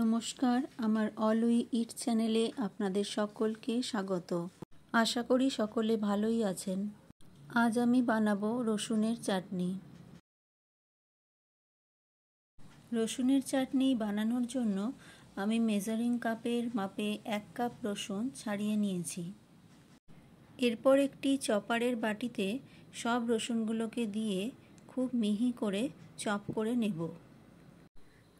নমস্কার, আমার all we eat চ্যানেলে আপনাদের সকলকে স্বাগত। আশা করি সকলে ভালোই আছেন। আজ আমি বানাবো রসুনের চাটনি। রসুনের চাটনি বানানোর জন্য আমি মেজারিং কাপের মাপে 1 কাপ রসুন ছাড়িয়ে নিয়েছি। এরপর একটি চপারের বাটিতে সব রসুনগুলোকে দিয়ে খুব মিহি করে চপ করে নেব।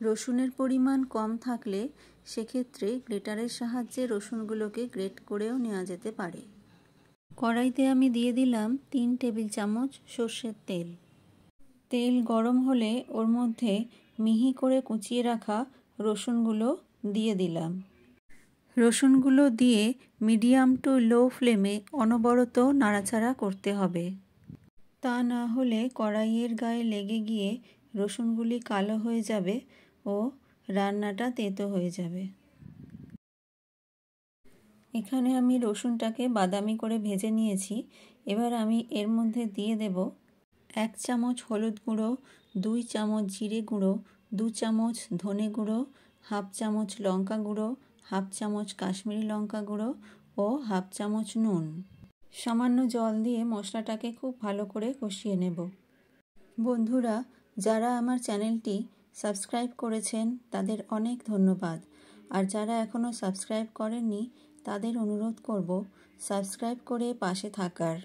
রসুনের পরিমাণ কম থাকলে সেক্ষেত্রে গ্রেটারের সাহায্যে রসুনগুলোকে গ্রেট করেও নেওয়া যেতে পারে। কড়াইতে আমি দিয়ে দিলাম 3 টেবিল চামচ সর্ষের তেল। তেল গরম হলে ওর মধ্যে মিহি করে কুচিয়ে রাখা রসুনগুলো দিয়ে দিলাম। রসুনগুলো দিয়ে মিডিয়াম টু লো ফ্লেমে অনবরত নাড়াচাড়া করতে হবে। তা না হলে কড়াইয়ের গায়ে লেগে গিয়ে রসুনগুলি কালো হয়ে যাবে ও রান্নাটা তেতো হয়ে যাবে। এখানে আমি রসুনটাকে বাদামি করে ভেজে নিয়েছি। এবার আমি এর মধ্যে দিয়ে দেব 1 চামচ হলুদ গুঁড়ো, 2 চামচ জিরে গুঁড়ো, 2 চামচ ধনে গুঁড়ো, 1/2 চামচ লঙ্কা গুঁড়ো, 1/2 চামচ কাশ্মীরি লঙ্কা গুঁড়ো ও 1/2 চামচ নুন। সামান্য জল দিয়ে মশলাটাকে খুব ভালো করে কষিয়ে নেব। বন্ধুরা, যারা আমার চ্যানেলটি সাবস্ক্রাইব করেছেন তাদের অনেক ধন্যবাদ। আর যারা এখনও সাবস্ক্রাইব করেননি তাদের অনুরোধ করব সাবস্ক্রাইব করে পাশে থাকার।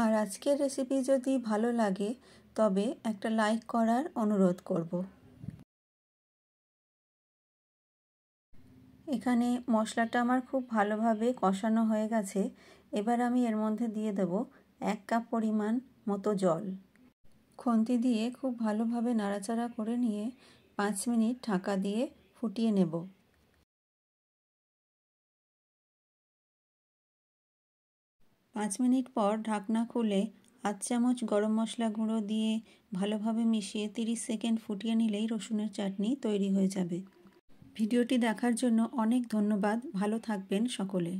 আর আজকের রেসিপি যদি ভালো লাগে তবে একটা লাইক করার অনুরোধ করব। এখানে মশলাটা আমার খুব ভালোভাবে কষানো হয়ে গেছে। এবার আমি এর মধ্যে দিয়ে দেব 1 কাপ পরিমাণ মতো জল। খুন্তি দিয়ে খুব ভালোভাবে নাড়াচাড়া করে নিয়ে 5 মিনিট ঢাকা দিয়ে ফুটিয়ে নেব। 5 মিনিট পর ঢাকনা খুলে 1/2 চামচ গরম মশলা গুঁড়ো দিয়ে ভালোভাবে মিশিয়ে 30 সেকেন্ড ফুটিয়ে নিলেই রসুনের চাটনি তৈরি হয়ে যাবে। ভিডিওটি দেখার জন্য অনেক ধন্যবাদ। ভালো থাকবেন সকলে।